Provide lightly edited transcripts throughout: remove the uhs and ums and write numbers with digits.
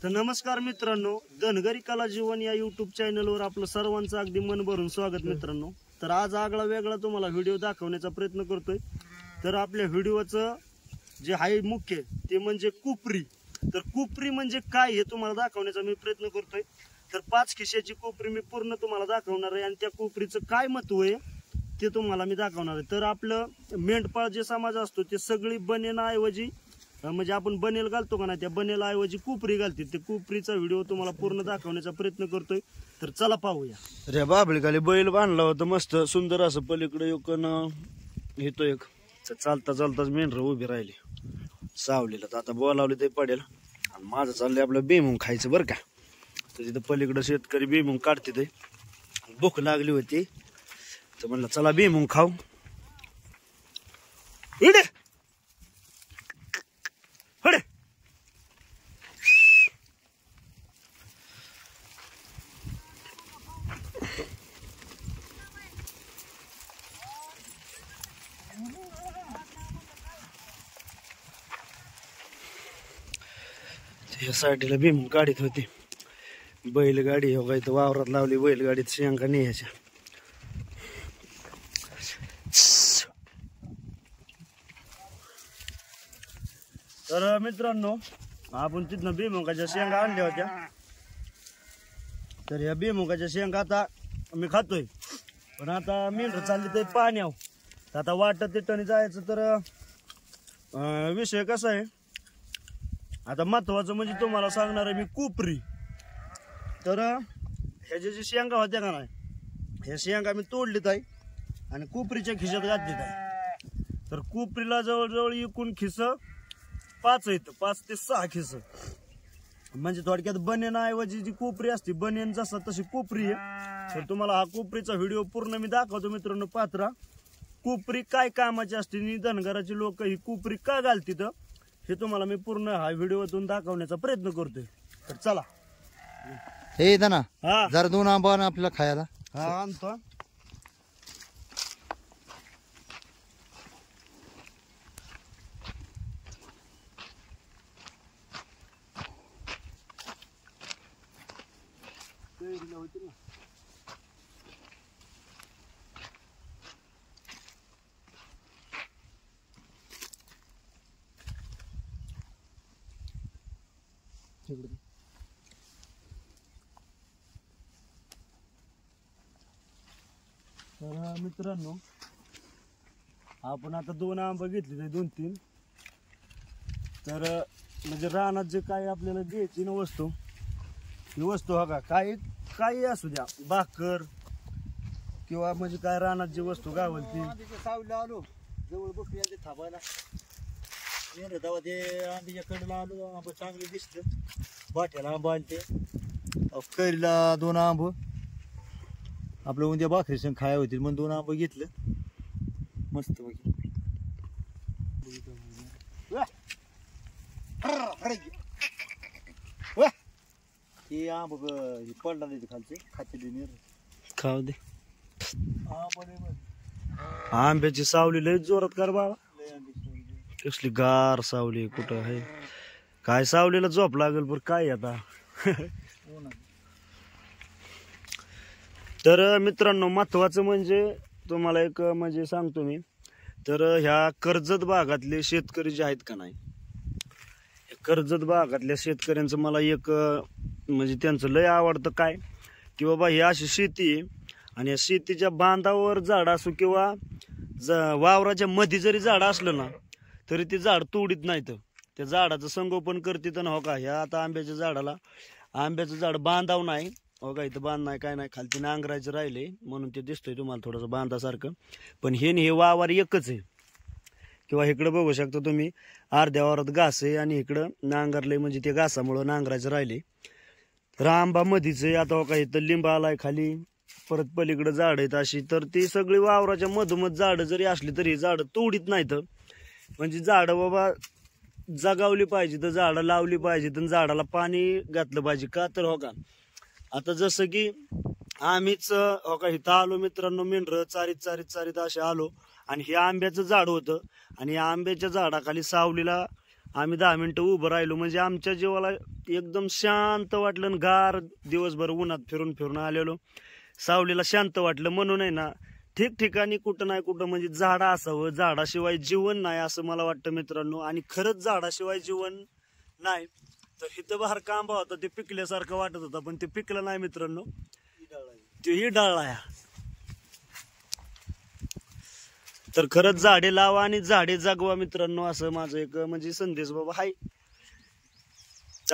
तर नमस्कार मित्रांनो, धनगरी कला जीवन या यूट्यूब चॅनलवर आपलं सर्वांचं अगदी मन भरून स्वागत मित्रांनो। तर आज आगळा वेगळा तुम्हाला व्हिडिओ दाखवण्याचा प्रयत्न करतोय। तर आपल्या व्हिडिओचं जे आहे मुख्य ते म्हणजे कोपरी। तर कोपरी म्हणजे काय हे तुम्हाला दाखवण्याचा मी प्रयत्न करतोय। तर 5 खिशाची कोपरी मी पूर्ण तुम्हाला दाखवणार आहे आणि त्या कोपरीचं काय महत्त्व आहे ते तुम्हाला मी दाखवणार आहे। तर आपलं मेंढपाळ जे समाज असतो ते सगळी बनेनाऐवजी म्हणजे आपण बनेल घालतो का नाही, त्या बनेला ऐवजी कोपरी घालते। ते कोपरीचा व्हिडिओ तुम्हाला पूर्ण दाखवण्याचा प्रयत्न करतोय। तर चला पाहूया। रे बाबळी खाली बैल बांधला होता मस्त सुंदर असं, पलीकडे येऊन येतो एक चालता चालताच मेंढर उभी राहिली सावलीला। तर आता बोलावले ते पडेल आणि माझं चाललंय आपलं बेमुंग खायचं बरं का। तर तिथं पलीकडे शेतकरी बेमुंग काढते ते, भूक लागली होती तर म्हणलं चला बेमुंग खाऊ। इडे हडे या साईडला भीम गाडीत होती बैलगाडी, हो इथं वावरात लावली बैलगाडीत शेंगा न्यायच्या। तर मित्रांनो, आपण तिथनं भुईमुगाच्या शेंगा आणल्या होत्या। तर या भुईमुगाच्या शेंगा आता मी खातोय, पण आता मेंढर चालली ते पाण्यावर। तर आता वाटत तिथं जायचं। तर विषय कसा आहे, आता महत्वाचं म्हणजे तुम्हाला सांगणार आहे मी कोपरी। तर ह्याच्या जे शेंगा होत्या का नाही, ह्या शेंगा मी तोडलीत आहे आणि कोपरीच्या खिशात घातलीत आहे। तर कोपरीला जवळजवळ एकूण खिस 5 आहेत, 5 ते 6 खिस। म्हणजे थोडक्यात बनेनाऐवजी जी कोपरी असते, बनेन जसा तशी कोपरी आहे। तर तुम्हाला हा कोपरीचा व्हिडिओ पूर्ण मी दाखवतो मित्रांनो, पात्रा कोपरी काय कामाची असते आणि धनगराची लोक ही कोपरी का घालतात हे तुम्हाला मी पूर्ण हा व्हिडिओतून दाखवण्याचा प्रयत्न करतोय। तर चला। हे ना हा जरा 2 आंबा ना आपल्याला खायला। हा आणतो। तर मित्रांनो, आपण आता 2 आंबा घेतले, 2-3। तर म्हणजे रानात जे काय आपल्याला द्यायची ना वस्तू, ही वस्तू हा का काही असू द्या, भाकर किंवा म्हणजे काय रानात जी वस्तू गावल ती। सावलीला आलो, जवळ बसली आधी थांबायला तेव्हा ते आंब्याच्या कडेला आलो, आंबा चांगले दिसलं, बाट्याला आंबा आले ते कैरीला 2 आंब आपलं उद्या भाकरी संग खाया होतील म्हणून 2 आंबा घेतलं मस्त पैकी। हे आंब पडला नाही खालचे खाते खाऊ दे। आंब्याची सावली लय जोरात कर बाबा, कसली गार सावली कुठं आहे काय, सावलीला झोप लागेल पण काय आता। तर मित्रांनो, महत्वाचं म्हणजे तुम्हाला एक म्हणजे सांगतो मी। तर ह्या कर्जत भागातले शेतकरी जे आहेत का नाही, कर्जत भागातल्या शेतकऱ्यांचं मला एक म्हणजे त्यांचं लय आवडतं काय की बाबा ही अशी शेती आहे आणि या शेतीच्या बांधावर झाड असो किंवा वावराच्या मध्ये जरी झाड असलं ना तरी ते झाड तोडीत नाहीत, त्या झाडाचं संगोपन करतात ना। हो का, ह्या आता आंब्याच्या झाडाला आंब्याचं झाड बांधाव नाही, हो का इथं बांध नाही काय नाही, खालती नांगरायचं राहिले म्हणून ते दिसतंय तुम्हाला थोडंसं बांधासारखं। पण हे वावर एकच आहे, किंवा इकडं बघू शकता तुम्ही अर्ध्या वावरात घास आहे आणि इकडं नांगरलंय, म्हणजे ते घासामुळं नांगरायचं राहिले। तर आंबा मधीच आहे आता, हो का इथं लिंब आलाय खाली, परत पलीकडे झाड आहेत अशी। तर ती सगळी वावराच्या मधोमध झाडं जरी असली तरी झाडं तोडीत नाहीत। म्हणजे झाडं बाबा जगावली पाहिजे, तर झाडं लावली पाहिजे, तर झाडाला पाणी घातलं पाहिजे का। तर हो का आता जसं की आम्हीच हो का इथं आलो मित्रांनो, मेंढर चारीत असे आलो आणि हे आंब्याचं झाड होतं आणि या आंब्याच्या झाडाखाली सावलीला आम्ही 10 मिनिटं उभं राहिलो म्हणजे आमच्या जीवाला एकदम शांत वाटलं आणि गार दिवसभर उन्हात फिरून फिरून आलेलो सावलीला शांत वाटलं. म्हणून आहे ना ठिकठिकाणी कुठं नाही कुठं म्हणजे झाडं असावं, झाडाशिवाय जीवन नाही असं मला वाटतं मित्रांनो. आणि खरंच झाडाशिवाय जीवन नाही. तर इथं बाहेर आंबा होता ते पिकल्यासारखं वाटत होता पण ते पिकलं नाही मित्रांनो, तेही डाळला. तर खरंच झाडे लावा आणि झाडे जगवा मित्रांनो असं माझं एक म्हणजे संदेश बाबा हाय.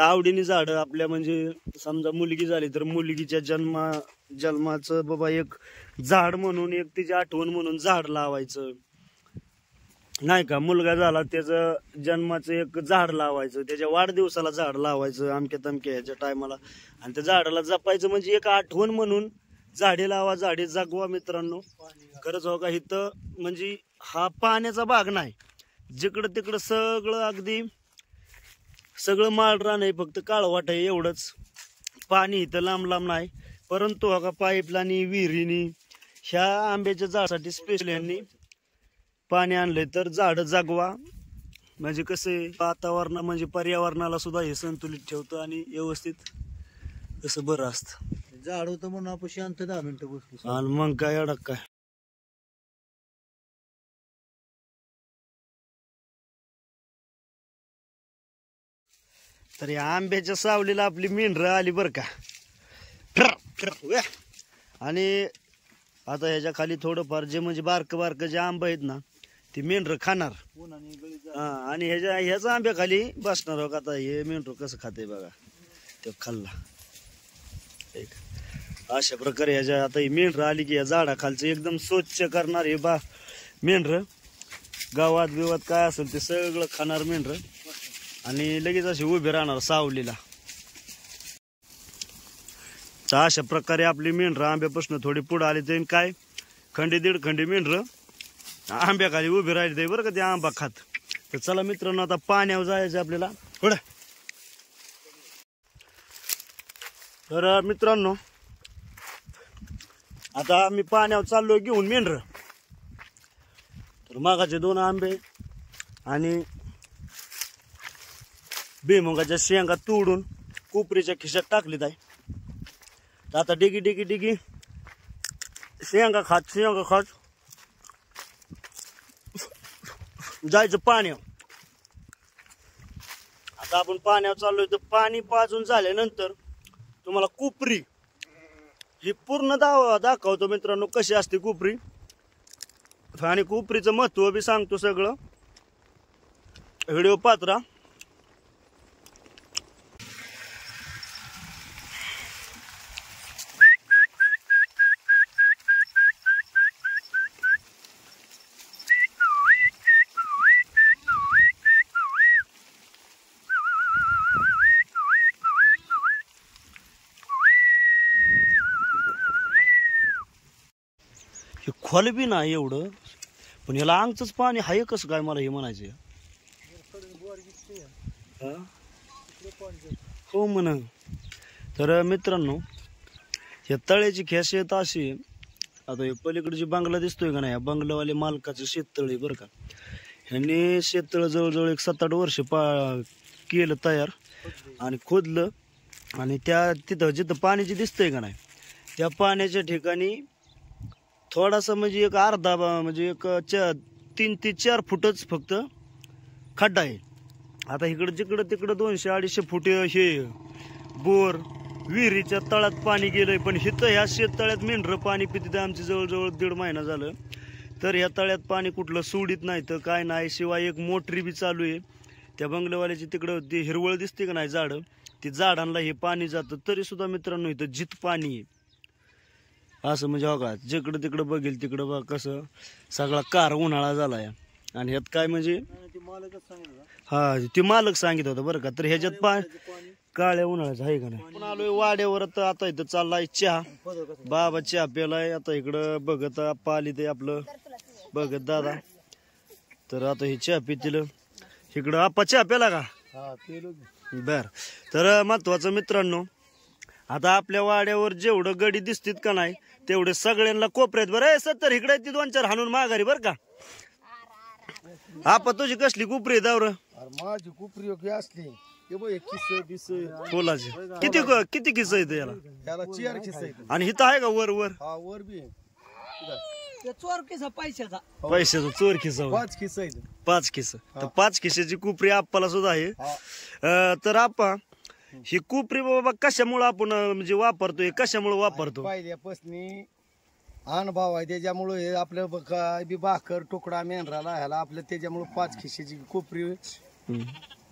आवडीने झाड आपल्या म्हणजे समजा मुलगी झाली तर मुलगीच्या जन्माचं बाबा एक झाड म्हणून एक तिची आठवण म्हणून झाड लावायचं नाही का. मुलगा झाला त्याचं जन्माचं एक झाड लावायचं, त्याच्या वाढदिवसाला झाड लावायचं अमक्या तमक्या ह्याच्या टायमाला आणि त्या झाडाला जपायचं म्हणजे एक आठवण म्हणून झाडे लावा झाडे जगवा मित्रांनो. खरंच हो का इथं म्हणजे हा पाण्याचा भाग नाही, जिकडं तिकडं सगळं अगदी सगळं माळरान आहे, फक्त काळवाट आहे एवढंच. पाणी इथं लांब लांब नाही. परंतु हो का पाईपलाईनी विहिरीनी ह्या आंब्याच्या झाडासाठी स्पेशल यांनी पाणी आणलंय. तर झाड जगवा म्हणजे कसे वातावरण म्हणजे पर्यावरणाला सुद्धा हे संतुलित ठेवतं आणि व्यवस्थित कसं बरं असतं. झाड होतं म्हणून आपण शांत 10 मिनिटं बसलो. आणि मग काय अडक काय. तर या आंब्याच्या सावलीला आपली मेंढरं आली बरं का. आणि आता ह्याच्या खाली थोडंफार जे म्हणजे बारक जे आंब आहेत ना ती मेंढरं खाणार. हा आणि ह्याचा आंब्या खाली बसणार हो. आता हे मेंढर कसं खाते बघा, ते खाल्ला एक अशा प्रकारे ह्याच्या आता ही मेंढर आली की या झाडाखालचं एकदम स्वच्छ करणार हे बा मेंढर. गावात बिवात काय असेल ते सगळं खाणार मेंढर आणि लगेच अशी उभी राहणार सावलीला. तर अशा प्रकारे आपली मेंढर आंब्यापासून थोडी पुढे आली तर काय खंडी दीड खंडी मेंढर आंब्याखाली उभी राहिली ते बरं का ते आंबा खात. तर चला मित्रांनो आता पाण्यावर जायचं आपल्याला पुढे. तर मित्रांनो आता मी पाण्यावर चाललो घेऊन मेंढर. तर मागाचे 2 आंबे आणि भुईमुगाच्या शेंगा तोडून कोपरीच्या खिशात टाकलीत आहे. तर आता डिगी डिगी डिगी शेंगा खात जायचं पाण्यावर. आता आपण पाण्यावर चाललोय तर पाणी पाजून झाल्यानंतर तुम्हाला कोपरी ही पूर्ण दाखवतो मित्रांनो कशी असते कोपरी आणि कोपरीचं महत्व बी सांगतो सगळं. व्हिडिओ पात्रा. हे खोल बी नाही एवढं पण याला अंगच पाणी हाय कसं काय मला हे म्हणायचं. हो म्हण. तर मित्रांनो या तळ्याची खासियत अशी आता हे पलीकडे जी बंगला दिसतोय का नाही या बंगलावाले मालकाचं शेततळ आहे बरं का. ह्यांनी शेततळ जवळजवळ 7-8 वर्ष केलं तयार आणि खोदलं आणि तिथं जिथं पाणी जे दिसतंय का नाही त्या पाण्याच्या ठिकाणी थोडासा म्हणजे एक अर्धा म्हणजे एक 3 ते 4 फुटच फक्त खड्डा आहे. आता इकडं जिकडं तिकडं 200-250 फूट हे बोर विहिरीच्या तळात पाणी गेलंय. पण इथं ह्या शेततळ्यात मेंढरं पाणी पिते आमची जवळजवळ 1.5 महिना झालं. तर ह्या तळ्यात पाणी कुठलं सोडित नाही तर काय नाही. शिवाय एक मोटरी बी चालू आहे. त्या बंगलेवाल्याची तिकडं ती हिरवळ दिसते का नाही झाडं ती झाडांना हे पाणी जातं. तरी सुद्धा मित्रांनो इथं जित पाणी आहे असं म्हणजे हो का जिकडं तिकडं बघेल तिकडं बघ कसं सगळा कार उन्हाळा झालाय. आणि ह्यात काय म्हणजे हा ते मालक सांगित होता बरं का. तर ह्याच्यात काळ्या उन्हाळ्याचं आहे का नाही. पण आलोय वाड्यावर तर आता इथं चाललाय चहा. बाबा चहा प्यालाय. आता इकडं बघत आप्पा आली ते आपलं बघत दादा. तर आता हे चहा पितील इकडं आप्पा चहा प्याला का बर. तर महत्वाचं मित्रांनो आता आपल्या वाड्यावर जेवढं गडी दिसतील का नाही तेवढे सगळ्यांना कोपऱ्यात बरं 70 इकडे ती 2-4 हाणून माघारी बरं का. आपा तुझी कसली कोपरी दावर अरे माझी कुपरी योग्य असली हे बघ किस्से बिस्से फुलाचे किती किती किस्सा येतं याला त्याला 4 किस्से आहेत. आणि इथं आहे का वर वर हा वर बी आहे. ते चोर किसा पैशाचा पैशाचा चोर खिस्सा 5 किस्से आहेत. 5 खिस्से तर 5 खिशाची कुपरी आप्पाला सुद्धा आहे तर आप्पा ही कुपरी बाबा कशामुळे आपण म्हणजे वापरतोय कशामुळे वापरतो पहिल्यापासून अनुभव आहे त्याच्यामुळे हे आपलं काय बी भाकर तुकडा मेंढराला ह्याला आपलं त्याच्यामुळे 5 खिशाची कोपरी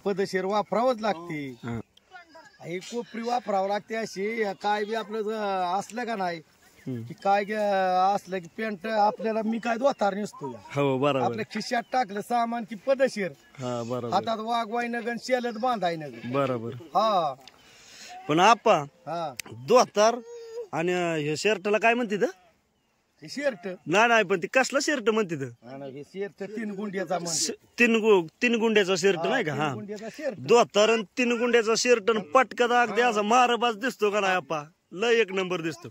पदशीर वापरावंच लागते. हा. ही कोपरी वापरावं लागते अशी काय बी आपलं असलं का नाही की काय असलं की पेंट आपल्याला मी काय दोतार नसतो हो बरोबर आपल्या खिशात टाकलं सामान की पदशीर हा बरोबर हातात वागवाय नगन शेलत बांधाय नगन. बरोबर हा पण आप्पा हा दोतार आणि हे शर्टला काय म्हणते हे शर्ट नाही पण ती कसला शर्ट म्हणते हे शर्ट 3 गुंड्याचा म्हणते. 3 गुंड्याचा शर्ट नाही का हा 3 गुंड्याचा शर्ट दोतार आणि 3 गुंड्याचा शर्ट आणि पटकन अगदी असा मारबाज दिसतो का नाही आप्पा लय एक नंबर दिसतो.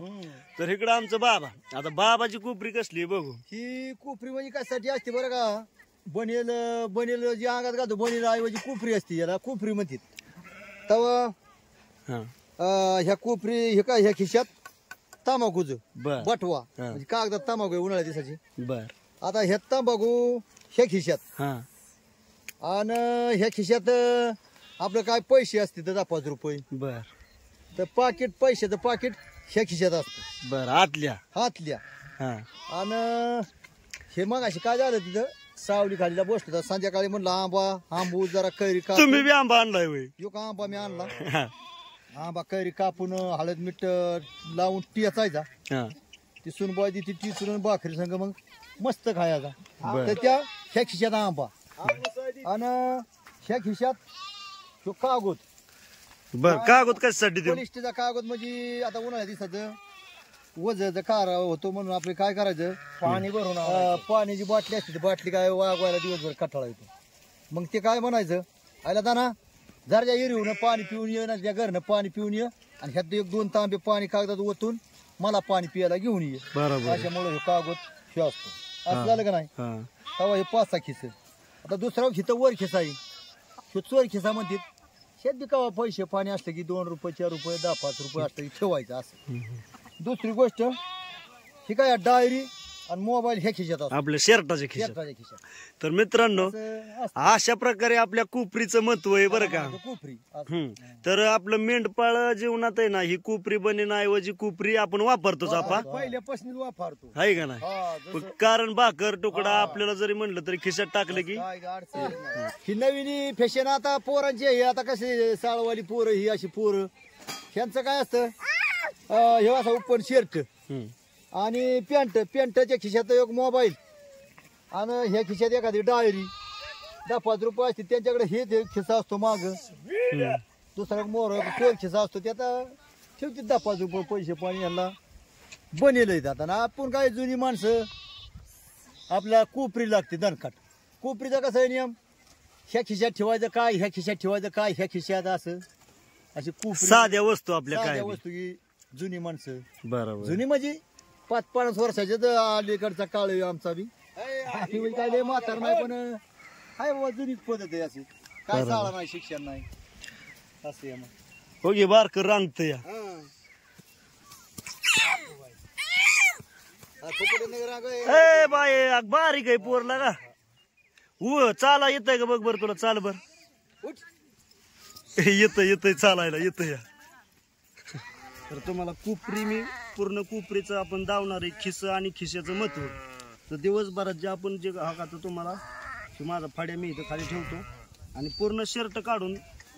तर इकडं आमचं बाबा आता बाबाची कुपरी कसली आहे बघू ही कुपरी म्हणजे कशासाठी असते बरं का बनेल बनेल जी अंगात घालतो बनेल ऐवजी कुपरी असते याला कुपरी म्हणतात. तेव्हा हा ह्या कुपरी हे काय ह्या खिशात तंबाखूच बर बटवा म्हणजे कागदात तंबाखू आहे उन्हाळ्या दिवसाची. बर आता ह्या तंबाखू ह्या खिशात हा आणि ह्या खिशात आपलं काय पैसे असते तर 10-5 रुपये बर तर पाकिट पैशाचं पाकिट ह्या खिशात असतं बर आतल्या हातल्या. हा आणि हे मग अशी काय झालं तिथं सावली खालीला बसलो तर संध्याकाळी म्हणलं आंबू जरा कैरी का तुम्ही बी आंबा आणलाय होय यो का आंबा मी आणला हा आंबा कैरी कापून हळद मीठ लावून टिचायचा हा ती सुनबाई ती टिचून भाकरी संग मग मस्त खायचा. बर. तर त्या ह्या खिशात आंबा आणि ह्या खिशात तो कागद बर कागद कशासाठी देऊ पॉलिस्टरचा कागद म्हणजे आता उन्हाळ्या दिवसाचं वजन कार होतो म्हणून आपले काय करायचं पाणी भरून पाण्याची बाटली असते ती बाटली काय वागवायला दिवसभर कठाळा येतो. मग ते काय म्हणायचं आयला दाना जरा एरिवून पाणी पिऊन ये ना त्या घरनं पाणी पिऊन ये आणि ह्यात 1-2 तांबे पाणी कागदात ओतून मला पाणी पियाला घेऊन ये. बरोबर अशामुळे हे कागद हे असतो असं झालं का नाही. हा तेव्हा हे 5-6 खिसे. आता दुसरा खिसा वर खिसा आहे हे चोर खिसा म्हणतात. शेत बी कवा पैसे पाणी असलं की 2 रुपये 4 रुपये 10-5 रुपये असलं की ठेवायचं असं. दुसरी गोष्ट ही काय डायरी आणि मोबाईल ह्या खिशात असतो आपल्या शर्टाच्या खिशात. शर्टाच्या खिशात तर मित्रांनो असं अशा प्रकारे आपल्या कुपरीचं महत्व आहे बरं का. असतं कुपरी असं. तर आपलं मेंढपाळ जीवनात आहे ना ही कुपरी बनण्याऐवजी कुपरी आपण वापरतोच आपण पहिल्यापासून वापरतो. आहे का नाही हा, पण जसं कारण भाकर तुकडा आपल्याला जरी म्हणलं तरी खिशात टाकलं की काय अडचण नाही. ही नवीन फॅशन आता पोरांची आहे. आता कसे साळवाली पोरं ही अशी पोरं ह्यांचं काय असतं हे असं ओपन शर्ट हम्म. आणि पॅन्टच्या खिशात एक मोबाईल आणि ह्या खिशात एखादी डायरी 10-5 रुपये असते त्यांच्याकडे हे ते खिसा असतो माग दुसरा मोर चोर खिसा असतो त्यात ठेवते 10-5 रुपये पैसे पाणी यांना बनेल जातात. आपण काय जुनी माणसं आपल्या कोपरी लागते दणकाट. कोपरीचा कसा आहे नियम ह्या खिशात ठेवायचं काय ह्या खिशात ठेवायचं काय ह्या खिशात असं अशी कोपरी साध्या वस्तू आपल्या काय साध्या वस्तू ही जुनी माणसं बरोबर जुनी म्हणजे 5-50 वर्षाचे अलीकडचा काळ आहे आमचा बी आम्ही म्हणजे काय लय म्हातार नाही पण काय बाबा जुनी पद्धत आहे अशी काय शाळा नाही शिक्षण नाही असं आहे मग. हो गे बारकर रांगत या ए बाय बारीक आहे पोरला का चाला येतंय का बघ बर तुला चाल बर येतंय चालायला येतं या. तर तुम्हाला कुपरी मी पूर्ण कुपरीचं आपण दावणार आहे खिस आणि खिशाचं महत्व. तर दिवसभरात जे आपण जे हाकाचं तुम्हाला माझा फाड्या मी इथं खाली ठेवतो आणि पूर्ण शर्ट काढून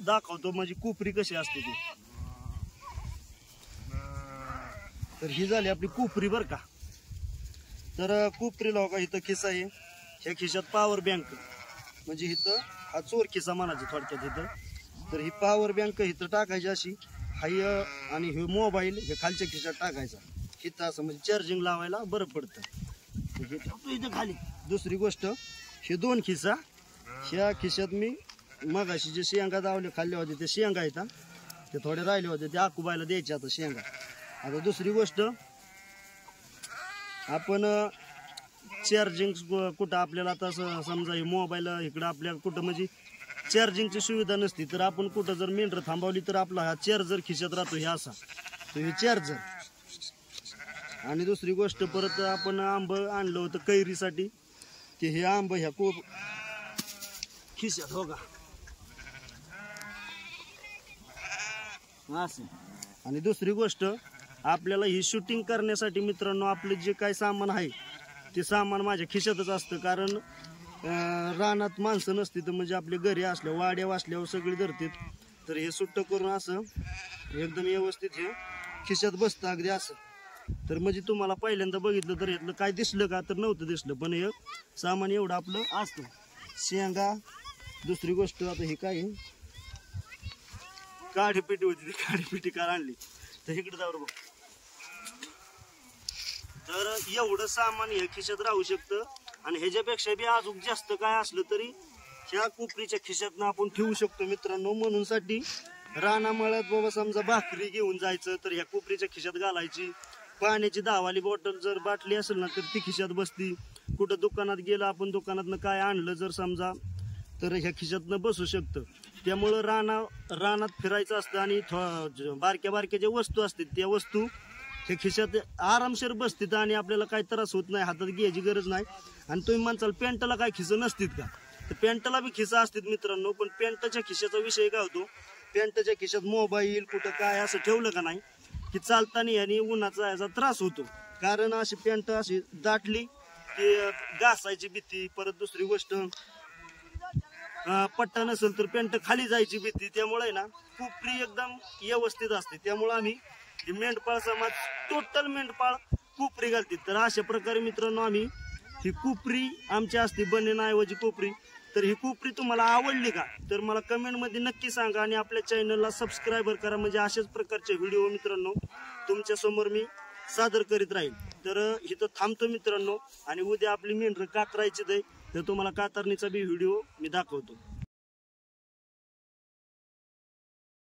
दाखवतो म्हणजे कुपरी कशी असते ती. तर ही झाली आपली कुपरी बर का. तर कुपरीला हो का इथं खिसा आहे ह्या खिशात पॉवर बँक म्हणजे इथं हा चोर खिसा म्हणायचा थोडक्यात इथं. तर ही पॉवर बँक इथं टाकायची अशी हाय आणि हे मोबाईल हे खालच्या खिशात टाकायचा इथं असं म्हणजे चार्जिंग लावायला बरं पडतं. हे ठेवतो इथं खाली. दुसरी गोष्ट हे 2 खिसा ह्या खिशात मी मगाशी जे शेंगा दावले खाल्ले होते ते शेंगा येतात ते थोडे राहिले होते ते आकुबायला द्यायचे आता शेंगा. आता दुसरी गोष्ट आपण चार्जिंग कुठं आपल्याला आता समजा हे मोबाईल इकडं आपल्या कुठं म्हणजे चार्जिंगची सुविधा नसती तर आपण कुठं जर मेंढर थांबवली तर आपला हा चार्जर खिशात राहतो, हे असा तो हे चार्जर. आणि दुसरी गोष्ट परत आपण आंब आणलं होतं कैरीसाठी, ते हे आंब ह्या खिशात हो का असं. आणि दुसरी गोष्ट आपल्याला ही शूटिंग करण्यासाठी मित्रांनो आपले जे काही सामान आहे ते सामान माझ्या खिशातच असतं. कारण रानात माणसं नसती तर म्हणजे आपले घरी असल्या वाड्या वाचल्यावर सगळी धरतात, तर हे सुट्ट करून असं एकदम व्यवस्थित हे खिशात बसतं अगदी असं. तर म्हणजे तुम्हाला पहिल्यांदा बघितलं तर यातलं काय दिसलं का, तर नव्हतं दिसलं, पण हे सामान एवढं आपलं असतं. शेंगा, दुसरी गोष्ट आता हे काय काढीपेटी होती, ती काढीपेटी काल आणली, तर इकडे जाऊ बघ. तर एवढं सामान हे खिशात राहू शकतं. आणि ह्याच्यापेक्षा बी अजून जास्त काय असलं तरी ह्या कोपरीच्या खिशात आपण ठेवू शकतो मित्रांनो. म्हणून साठी रानामळ्यात बाबा समजा भाकरी घेऊन जायचं तर ह्या कोपरीच्या खिशात घालायची. पाण्याची 10 वाली बॉटल जर बाटली असेल ना तर ती खिशात बसती. कुठं दुकानात गेलं आपण, दुकानातनं काय आणलं जर समजा तर ह्या खिशातनं बसू शकतं. त्यामुळं रानात फिरायचं असतं आणि बारक्या बारक्या ज्या वस्तू असतात त्या वस्तू ह्या खिशात आरामशीर बसतात आणि आपल्याला काही त्रास होत नाही, हातात घ्यायची गरज नाही. आणि तुम्ही म्हणसाल पॅन्टला काय खिसं नसतात का, तर पॅन्टला बी खिसं असतात मित्रांनो. पण पॅन्टच्या खिशाचा विषय काय होतो, पॅन्टच्या खिशात मोबाईल कुठं काय असं ठेवलं का नाही की चालताना आणि उन्हाचा याचा त्रास होतो. कारण अशी पॅन्ट अशी दाटली की घासायची भीती. परत दुसरी गोष्ट पट्टा नसेल तर पॅन्ट खाली जायची भीती. त्यामुळे ना कोपरी एकदम व्यवस्थित असते. त्यामुळे आम्ही मेंढपाळ समाज टोटल मेंढपाळ कोपरी घालते. तर अशा प्रकारे मित्रांनो आम्ही ही कोपरी आमची असते बनेनाऐवजी कोपरी. तर ही कोपरी तुम्हाला आवडली का तर मला कमेंटमध्ये नक्की सांगा आणि आपल्या चॅनलला सबस्क्राईबर करा, म्हणजे अशाच प्रकारचे व्हिडिओ मित्रांनो तुमच्या समोर मी सादर करीत राहील. तर इथं थांबतो मित्रांनो आणि उद्या आपली मेंढरं कातरायची आहे तर तुम्हाला कातरणीचा बी व्हिडिओ मी दाखवतो.